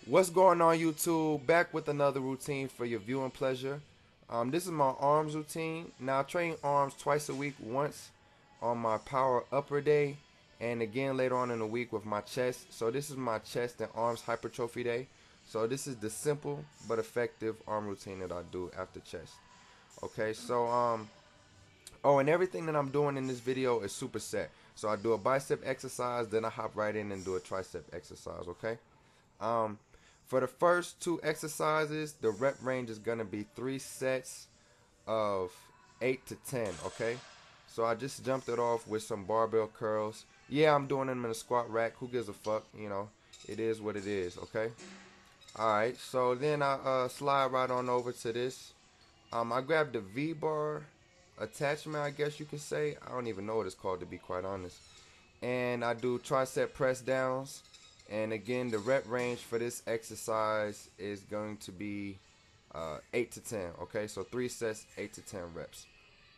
What's going on, YouTube? Back with another routine for your viewing pleasure. This is my arms routine. Now I train arms twice a week, once on my power upper day and again later on in the week with my chest. So this is my chest and arms hypertrophy day. So this is the simple but effective arm routine that I do after chest. Okay, so oh, and everything that I'm doing in this video is superset. So I do a bicep exercise, then I hop right in and do a tricep exercise, okay? Um, for the first two exercises, the rep range is gonna be 3 sets of 8 to 10, okay? So I just jumped it off with some barbell curls. Yeah, I'm doing them in a squat rack. Who gives a fuck? You know, it is what it is, okay? Alright, so then I slide right on over to this. I grabbed the V-bar attachment, I guess you could say. I don't even know what it's called, to be quite honest. And I do tricep press downs. And again, the rep range for this exercise is going to be 8 to 10. Okay, so 3 sets, 8 to 10 reps.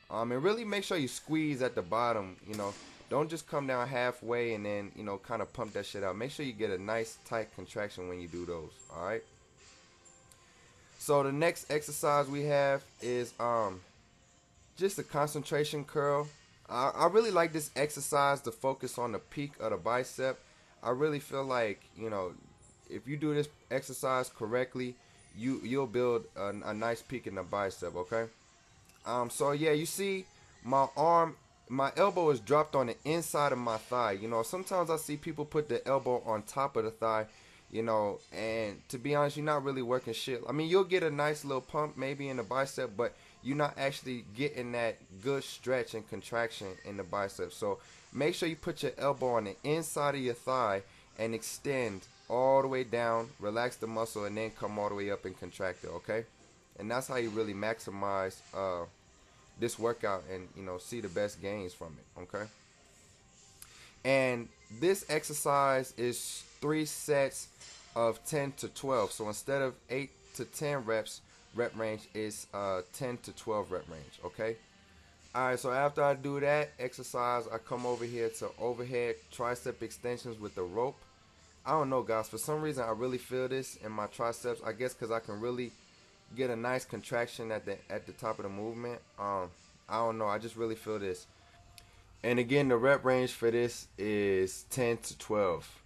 And really make sure you squeeze at the bottom. You know, don't just come down halfway and then kind of pump that shit out. Make sure you get a nice tight contraction when you do those. All right. So the next exercise we have is just a concentration curl. I really like this exercise to focus on the peak of the bicep. I really feel like, if you do this exercise correctly, you'll build a nice peak in the bicep, okay? So yeah, you see my elbow is dropped on the inside of my thigh. Sometimes I see people put the elbow on top of the thigh, and to be honest, you're not really working shit. I mean, you'll get a nice little pump maybe in the bicep, but you're not actually getting that good stretch and contraction in the bicep. So make sure you put your elbow on the inside of your thigh and extend all the way down, relax the muscle, and then come all the way up and contract it, okay? And that's how you really maximize this workout and, see the best gains from it, okay? And this exercise is 3 sets of 10 to 12. So instead of 8 to 10 reps, rep range is 10 to 12 rep range, okay? Alright, so after I do that exercise, I come over here to overhead tricep extensions with the rope. I don't know, guys, for some reason I really feel this in my triceps. I guess because I can really get a nice contraction at the top of the movement. I don't know, I just really feel this. And again, the rep range for this is 10 to 12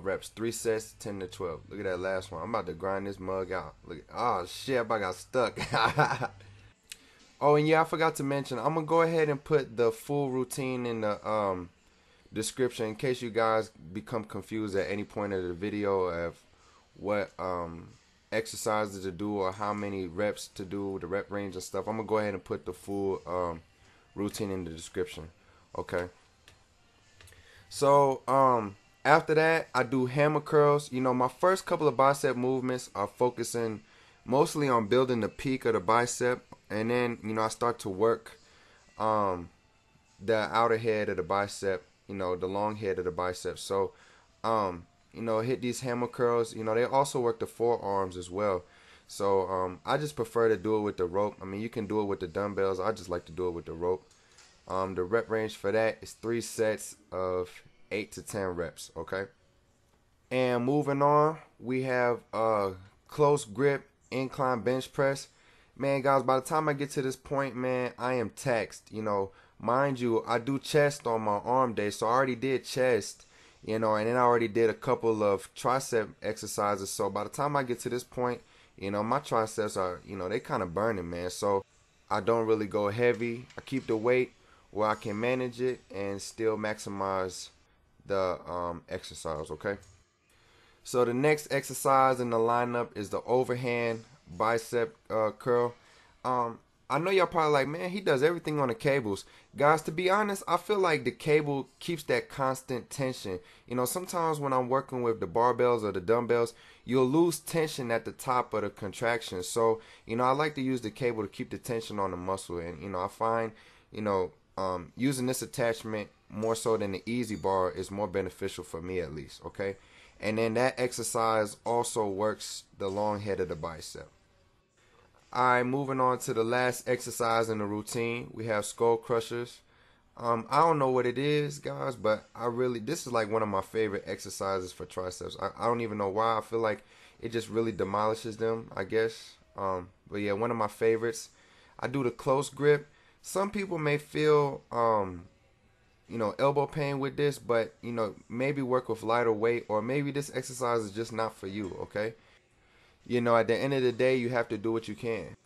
reps. 3 sets, 10 to 12. Look at that last one. I'm about to grind this mug out. Look, oh shit, I about got stuck. Oh, and yeah, I forgot to mention, I'm gonna go ahead and put the full routine in the description in case you guys become confused at any point of the video of what exercises to do or how many reps to do, the rep range and stuff. I'm gonna go ahead and put the full routine in the description. Okay. So after that, I do hammer curls. My first couple of bicep movements are focusing mostly on building the peak of the bicep, and then I start to work the outer head of the bicep, the long head of the bicep. So hit these hammer curls. They also work the forearms as well. So I just prefer to do it with the rope. I mean, you can do it with the dumbbells. I just like to do it with the rope. The rep range for that is 3 sets of 8 to 10 reps, okay? And moving on, we have close grip incline bench press. Man, guys, by the time I get to this point, man, I am taxed. Mind you, I do chest on my arm day, so I already did chest, and then I already did a couple of tricep exercises. So by the time I get to this point, my triceps are, they kind of burning, man. So I don't really go heavy. I keep the weight where I can manage it and still maximize the exercise, okay? So the next exercise in the lineup is the overhand bicep curl. I know y'all probably like, man, he does everything on the cables. Guys, to be honest, I feel like the cable keeps that constant tension. Sometimes when I'm working with the barbells or the dumbbells, you'll lose tension at the top of the contraction. So, I like to use the cable to keep the tension on the muscle. And, I find, using this attachment more so than the easy bar is more beneficial for me, at least, okay? And then that exercise also works the long head of the bicep. Alright, moving on to the last exercise in the routine. We have skull crushers. I don't know what it is, guys, but this is like one of my favorite exercises for triceps. I don't even know why. I feel like it just really demolishes them, I guess. But yeah, one of my favorites. I do the close grip. Some people may feel, elbow pain with this, but, maybe work with lighter weight, or maybe this exercise is just not for you, okay? At the end of the day, you have to do what you can.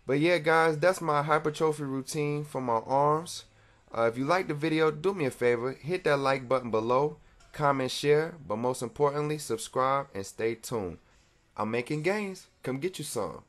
But yeah, guys, that's my hypertrophy routine for my arms. If you like the video, do me a favor, hit that like button below, comment, share, but most importantly, subscribe and stay tuned. I'm making gains. Come get you some.